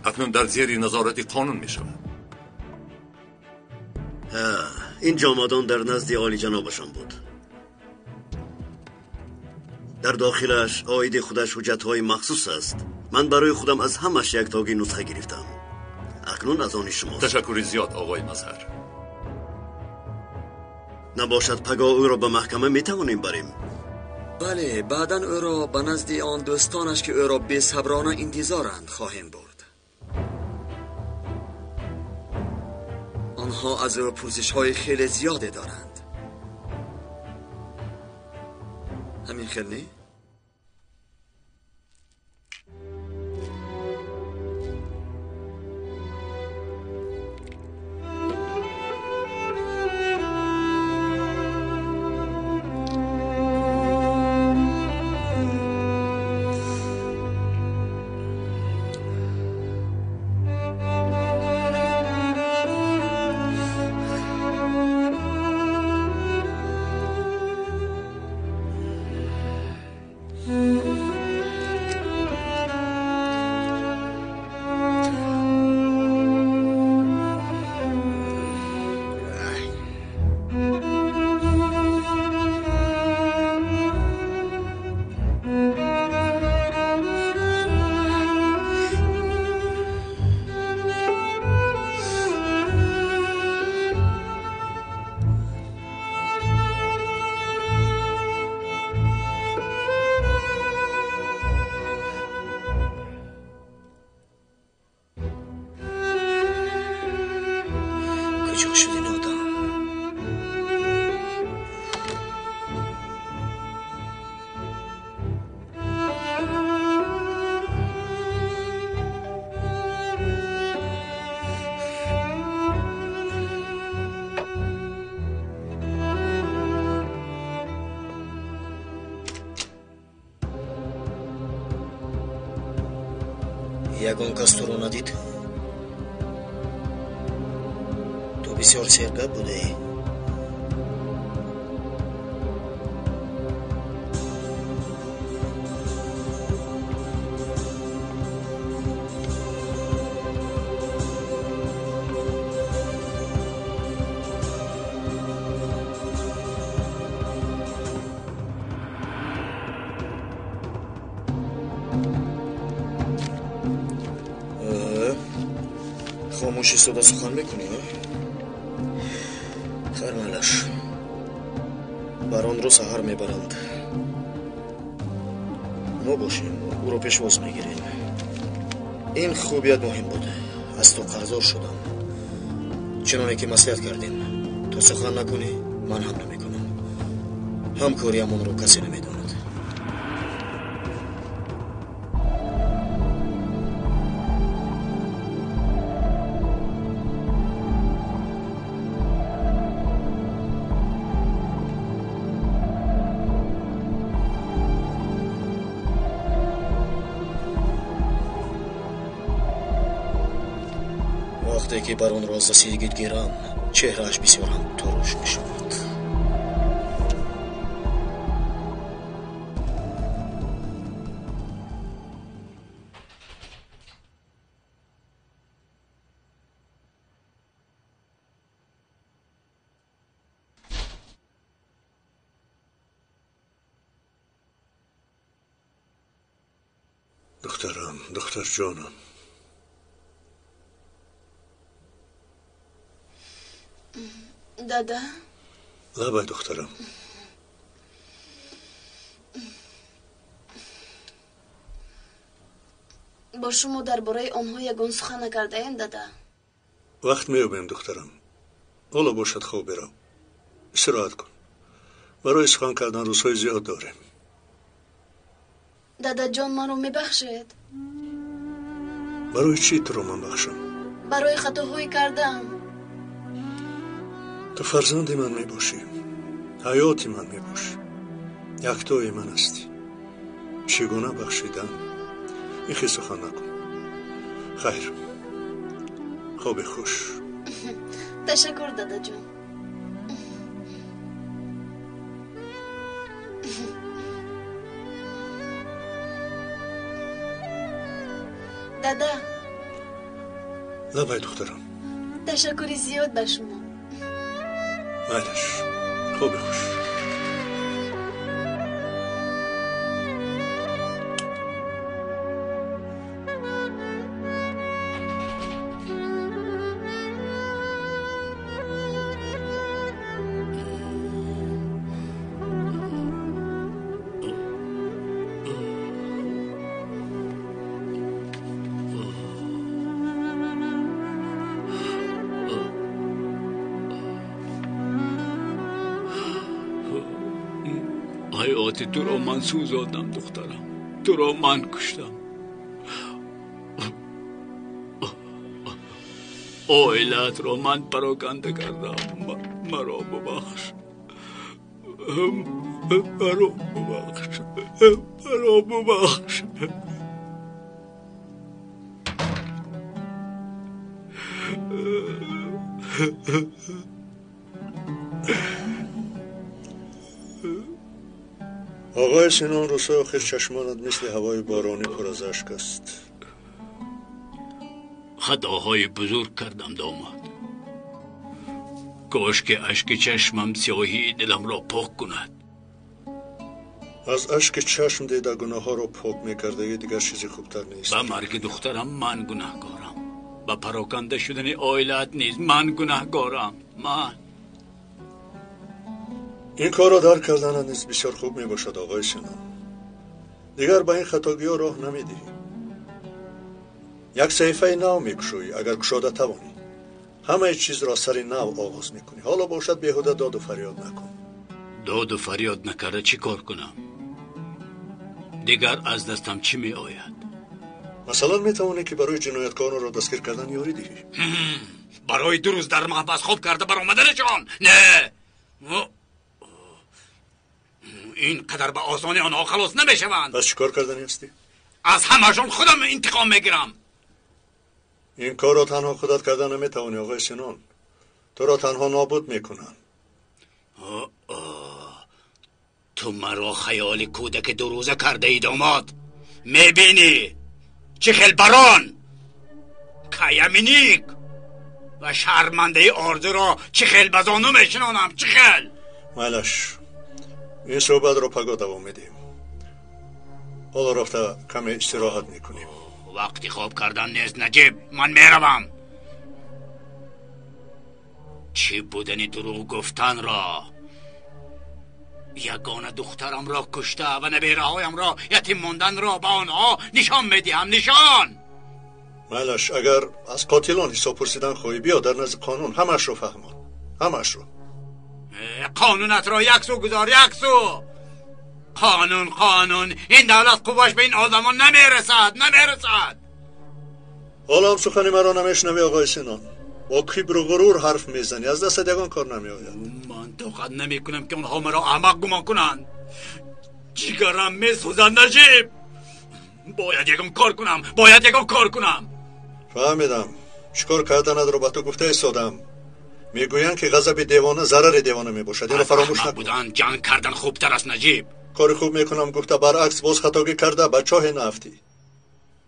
اکنون در زیر نظارت قانون می شود. این جامدان در نزد عالی جنابشان بود. در داخلش آید خودش حجت های مخصوص است. من برای خودم از همش یک تاگی نسخه گرفتم. اکنون از آن شماست. تشکر زیاد آقای مظهر. نباشد پگاه او را به محکمه میتوانیم بریم؟ بله، بعدا او را به نزد آن دوستانش که او را بی صبرانه انتظارند خواهیم برد. آنها از او پرسش های خیلی زیاده دارند. همین خیلی؟ کجا شد این آدم؟ یگان کس تو رو ندید؟ تو بسیار سرگرم بوده ای. خاموشی صدا سخن میکنی ها؟ خیر ملش بران رو سهر میبرند. ما باشیم او رو پیشواز میگیریم. این خوبیت مهم بوده. از تو قرضدار شدم. چنانه که مصلحت کردیم تو سخن نکنی من هم نمیکنم. همکاری همون رو کسی نمیداند. وقتی که بر اون را از دست یگید گیرم چهرهش بسیار هم ترش می شود. دخترم، دختر جانم، دادا لبای دخترم، با شما درباره آنها یگان سخن نکرده ایم دادا؟ وقت میابیم دخترم. حالا باشد خواب برو. استراحت کن. برای سخن کردن روزهای زیاد داریم. دادا جان من رو میبخشید؟ برای چی تو رو من بخشم؟ برای خطاهایی کردم. تو فرزند من میباشی، حیات من میباشی، یکتای من هستی. چگونه بخشیدن؟ این خیلی سخن نکن. خیر، خواب خوش. تشکر دادا جان. دادا لبای دخترم، تشکری زیاد به شما. مالش، خوب خوش. حیات تو را من سوزاندم دخترم، تو را من کشتم. عائلت را من پراکنده کردم. مرا ببخش، مرا ببخش، مرا ببخش. آقای سینان روسا آخر چشمانت مثل هوای بارانی پر از اشک است. خطاهای بزرگ کردم داماد. کاش که اشک چشمم سیاهی دلم را پاک کند. از اشک چشم دیده گناه ها را پاک میکرده دیگر چیزی خوبتر نیست. به مرگ دخترم من گناهگارم. به پراکنده شدن عائلت نیز من گناهگارم. من این کار را درک کردن نیز بسیار خوب می باشد آقای سینان. دیگر به این خطاگی ها راه نمیدهی. یک صحیفه نو میکشوی اگر گشاده توانی. همه چیز را سر نو آغاز میکنی. حالا باشد بیهوده داد و فریاد نکن. داد و فریاد نکرده چی کار کنم؟ دیگر از دستم چی می آید؟ مثلا میتوانی که برای جنایتکاران را دستگیر کردن یاری دهی. برای 2 روز در محبس خوب کرده برآمدنشان؟ نه، این قدر به آسانی آنها خلاص نمیشوند. پس چیکار کردنی هستی؟ از همشون خودم انتقام میگیرم. این کار را تنها خودت کردن نمیتوانی آقای سنان. تو را تنها نابود میکنن. تو مرا خیال کودک 2 روزه کرده ای داماد. میبینی چه خیل بران کایمینیک و شرمنده آرزو را چه خیل بزانو میشنانم. چه خیل مالش این صحبت را پگاه دوام میدیم. حالا رفته کمی استراحت میکنیم. وقتی خواب کردن نیست نجیب. من میروم. چی بودنی دروغ گفتن را؟ یگانه دخترم را کشته و نبیره هایم را یتیم ماندن را به آنها نشان میدیم. نشان. مالش اگر از قاتلان حساب پرسیدن خواهی بیا در نزد قانون همش رو فهمان. همش رو. قانونت را یک سو گذار. یک سو. قانون این دولت قواش به این آدمان نمیرسد. حالا هم سخنی مرا نمیشنوی آقای سنان. با کبر و غرور حرف میزنی. از دست یگان کار نمیآید. من طاقت نمیکنم که اونها مرا احمق گمان کنند. جگرم میسوزد نجیب. باید یگان کار کنم. فهمیدم. چیکار کردن رو با تو گفته ایستادم. میگویند که غضب دیوانه ضرر دیوانه میباشد. اینو فراموش نکن. بودن جنگ کردن خوبتر است نجیب. کار خوب میکنم گفته برعکس باز خطاگی کرده بچه نفتی.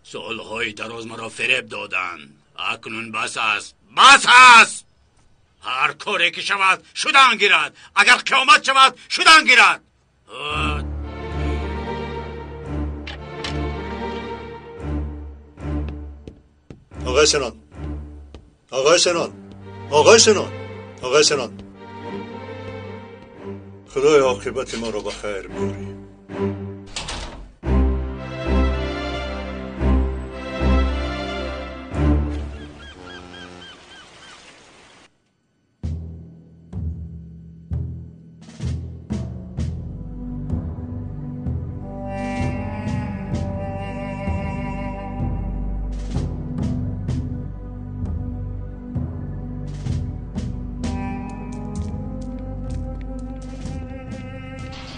سالهای دراز مرا فریب دادن. اکنون بس است. هر کاری که شود شدن گیرد. اگر قیامت شود شدن گیرد. آقای سنان خدای عاقبت ما را به خیر بیاری.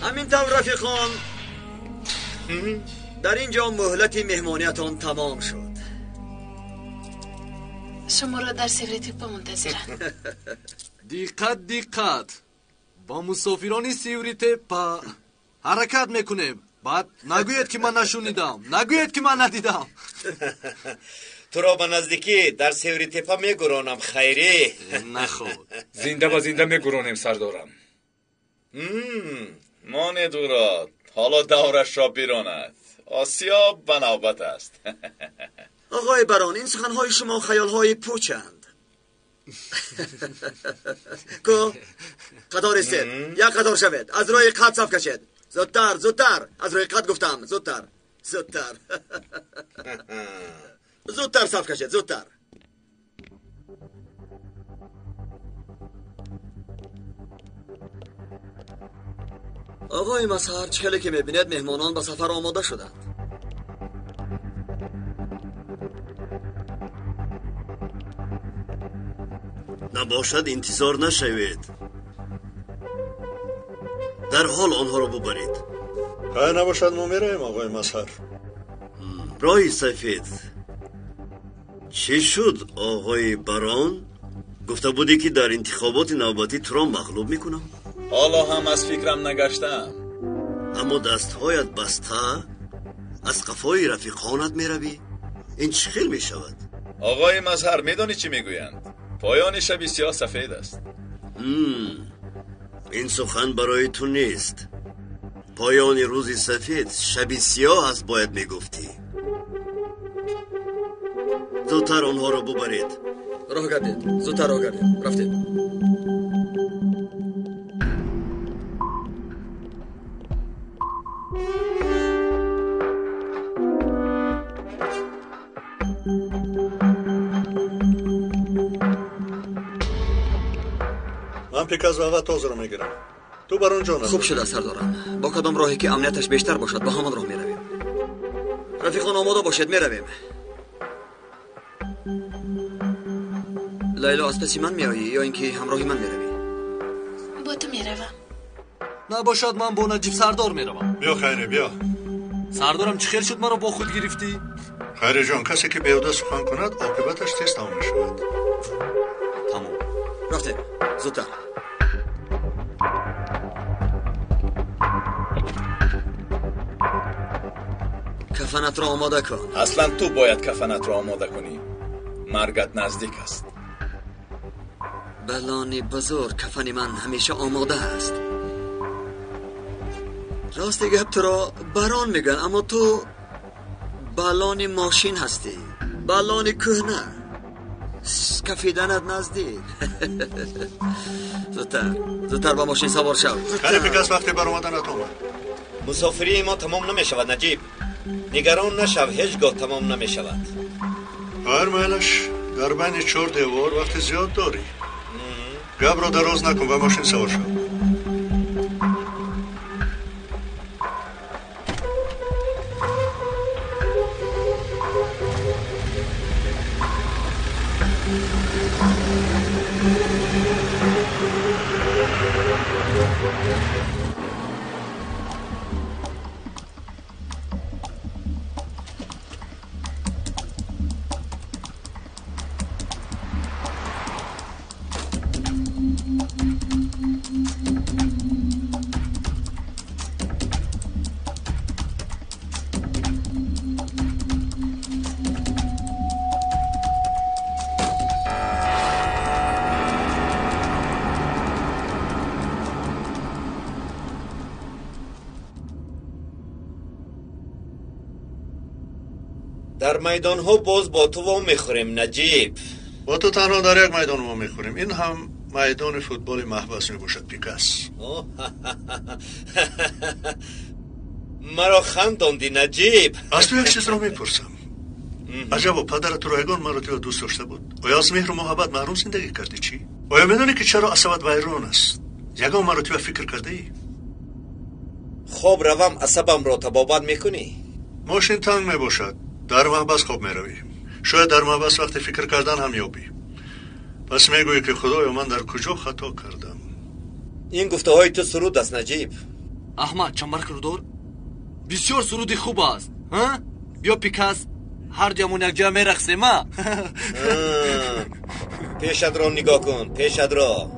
همینطور رفیقان در اینجا مهلت مهمانیتان تمام شد. شما را در سیوریتپا منتظرم. دقت با مسافران سیوریتپا حرکت میکنیم. بعد نگوید که من نشونیدم. نگوید که من ندیدم. تو را به نزدیکی در سیوریتپا میگرانم. خیری نخود زنده با زنده میگرانیم سردارم. مان دورات حالا دورش را بیراند. آسیا به نوبت است. آقای بران این سخنهای شما خیالهای پوچند. کو قطار استید. یک قطار شوید. از روی قط صف کشید. زودتر. از روی قط گفتم. زودتر صف کشید. زودتر. آقای مسهر چخلی که میبینید مهمانان به سفر آماده شدند. نباشد انتظار نشوید. در حال آنها را ببرید. نباشد ما میریم آقای مسهر. رای سفید چی شد آقای بران؟ گفته بودی که در انتخابات نوبتی تو را مغلوب میکنم. حالا هم از فکرم نگشتم. اما دستهایت بسته از قفای رفیقانت میروی. این چه خیل میشود؟ آقای مظهر میدانی چی میگویند؟ پایان شب سیاه سفید است. این سخن برای تو نیست. پایان روز سفید شب سیاه است باید میگفتی. زودتر آنها را ببرید. راه گردید. زودتر راه گردید. رفتید. من پیکاز و تازه رو میگیرم. تو بر اونجا خوب شده سردارم. با کدام راهی که امنیتش بیشتر باشد با همان راه میرویم. رفیقان آماده باشید میرویم. لیلا از پسی من میایی یا اینکه همراهی من میروی؟ با تو میروم. نباشد من با نجیب سردار میروم. بیا خیره بیا. سردارم چی خیل شد مرا با خود گرفتی؟ خیره جان کسی که بیهوده سخن کند عاقبتش تیز تمام میشود. تمام. رفتیم. زودتر. کفنت را آماده کن. اصلا تو باید کفنت را آماده کنی. مرگت نزدیک است. بلانی بزرگ کفن من همیشه آماده است. راست گپ تو را بران میگن اما تو بلانی ماشین هستی. بلانی کهنه. کفیدنت نزدیک. زودتر با ماشین سوار شو. خیلی پیکاز وقتی بر اومدنت آمد. مسافری ما تمام نمی شود نجیب. نگران نشو هیچگاه تمام نمی شود. هر میلش در بین 4 دیوار وقت زیاد داری. گپ را دراز نکن و ماشین سوار شو. در میدان ها باز با تو وام میخوریم نجیب. با تو تنها در یک میدان ما میخوریم. این هم میدان فوتبال محبس میباشد پیکاس. مرا خنداندی نجیب. از تو یک چیز را میپرسم. عجبا پدرت تو رایگان مرا تو دوست داشته بود. آیا از مهر و محبت محروم زندگی کردی چی؟ آیا میدونی که چرا عصبت ویران است؟ یگان مرا تو فکر کرده ای؟ خواب روم عصبم را تبابت میکنی؟ ماشین تنگ میباشد. در محبس خواب میروی. شاید در محبس وقت فکر کردن هم یابی. پس میگویی که خدایا من در کجا خطا کردم؟ این گفته های تو سرود است نجیب. احمد چمبر کردور بسیار سرودی خوب است. بیا پیکاس هر جمون یک جا میرقصیم. پیشت را نگاه کن. پیشت را.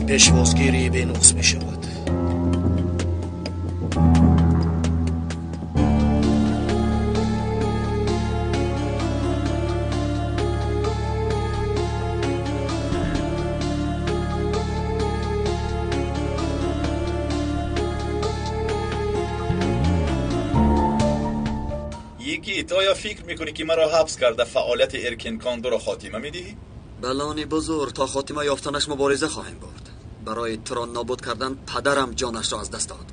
پیشوازگیری به نقص می شود. یکی تو یا فکر میکنی که مرا حبس کرده فعالیت ارکین کاندو را خاتمه میدهی؟ بلانی بزرگ تا خاتمه یافتنش مبارزه خواهیم برد. برای تو را نابود کردن پدرم جانش را از دست داد.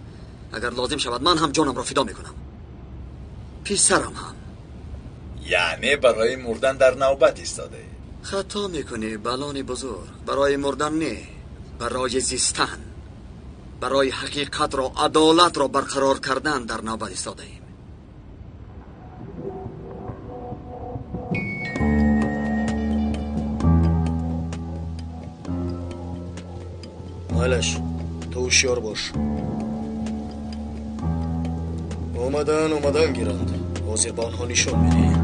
اگر لازم شود من هم جانم را فدا میکنم. پسرم هم. یعنی برای مردن در نوبت ایستاده؟ خطا میکنی بلانی بزرگ. برای مردن نه، برای زیستن، برای حقیقت را، عدالت را برقرار کردن در نوبت ایستاده ایم. مالش تو هوشیار باش. اومدن گیرند. حاضر به آنها نشان میدی.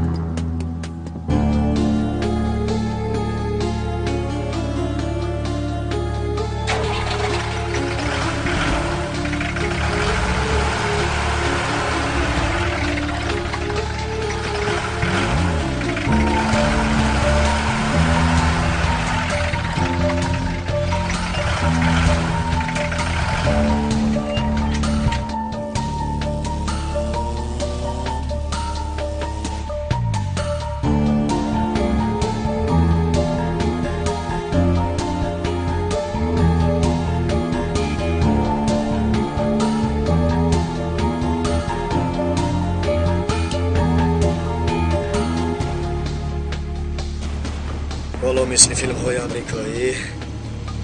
مثل فیلم های امریکایی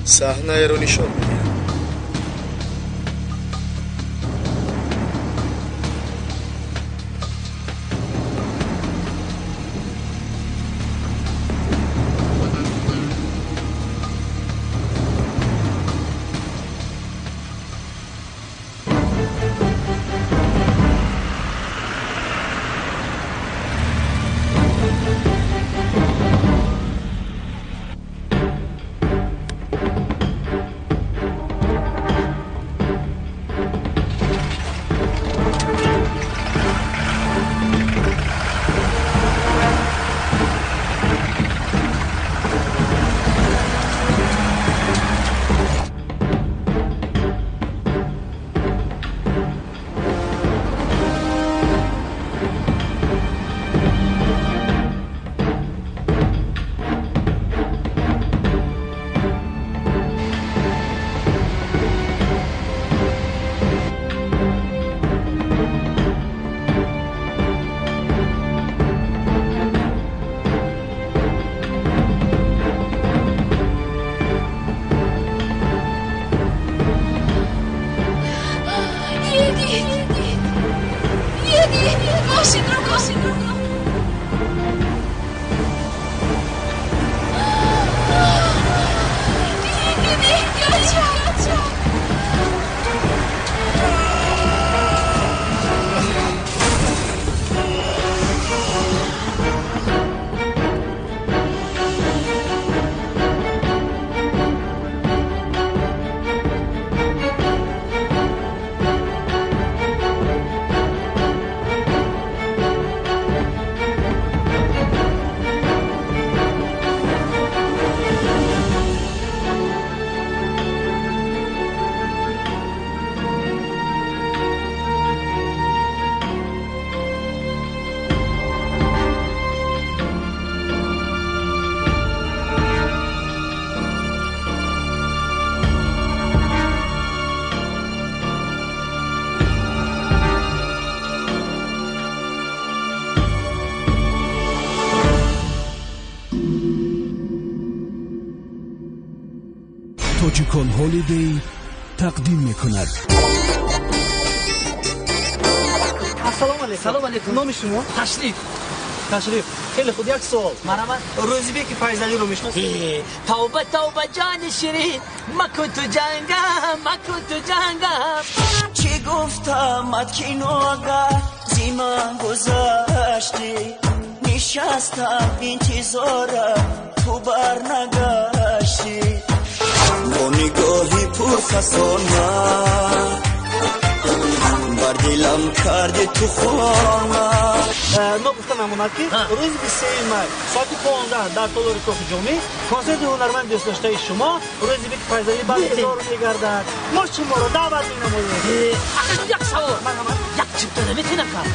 صحنه رو نشون میدن. تاجیکان هالیدی تقدیم میکند. سلام علیکم. نام شما؟ تشریف. خیلی خود. یک سوال. مرحبا. روزبی که فیضلی رو میشناسی؟ توبه جان شیرین مکن تو جنگم چی گفتم اتکینو اگر زیمان گذاشتی نشستم انتظارم تو بر نگشتی با نگاهی پر فسانه بر دلم کردی تو خانه. ما گفتم امونت که روز 23 مای ساعت 15 در تالار کاخ جامی کنسرت هنرمند دوست داشته شما روز بیک فیضلی برگزار می‌گردد. ما شما رو دعوت می‌نماییم. آخه یک سوال یک چیپتا نمیتونم کنم.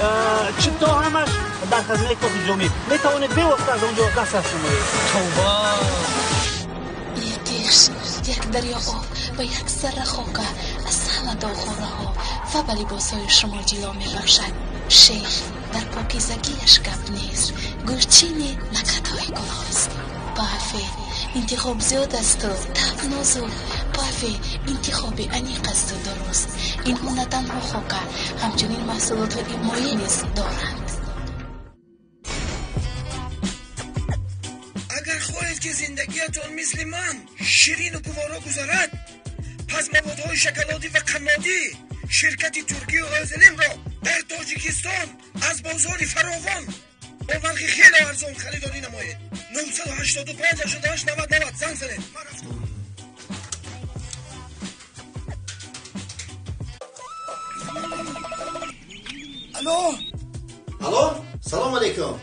چیپتا همش در خزینه کاخ جامی میتوانید به وقت از اونجا دست نمایید. توبه. یک دریا آب و یک سر خاک از همه داغ‌خانه ها و به لباس‌های شما جلوه می‌بخشد. شیخ در پاکیزگیش گپ نیست، گرچین نکت‌های گناهست. بافی انتخاب زیاد است و تب نازک. بافی انتخاب انیق است و درست. اینها نه تنها خاک همچنین محصولات مایع نیز دارند. اگر خواهید که زندگیتان مثل من شیرین و گوارا گذرد پس موادهای شکلاتی و قنادی شرکت ترکی آزلیم را در تاجیکستان از بازار فراوان با نرخ خیلی ارزان خریداری نمایید. 985 88 90 90 زنگ زنید. الو سلام علیکم.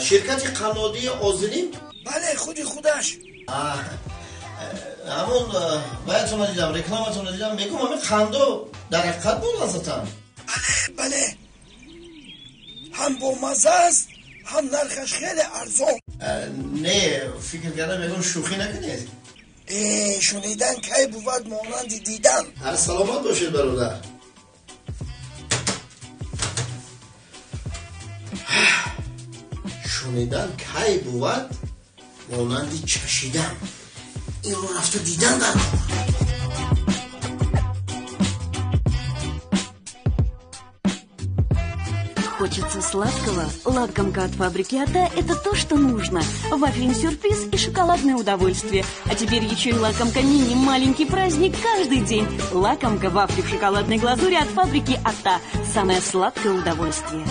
شرکت قنادی آزلیم؟ بله خودش. همون بایدتون رو دیدم رکلامتون رو دیدم میگم همین قندو در حقیقت بود ازتن. بله هم با مزه است هم نرخش خیلی ارزان. نه فکر کردم میگم شوخی نکنید. شنیدن کی بود مانند دیدن. هر سلامت باشید برادر. شنیدن کی بود مانند چشیدن این رو رفته دیدن در Хочется сладкого? Лакомка от фабрики Ата – это то, что нужно. Вафельный сюрприз и шоколадное удовольствие. А теперь еще и лакомка мини – маленький праздник каждый день. Лакомка вафли в шоколадной глазури от фабрики Ата – самое сладкое удовольствие.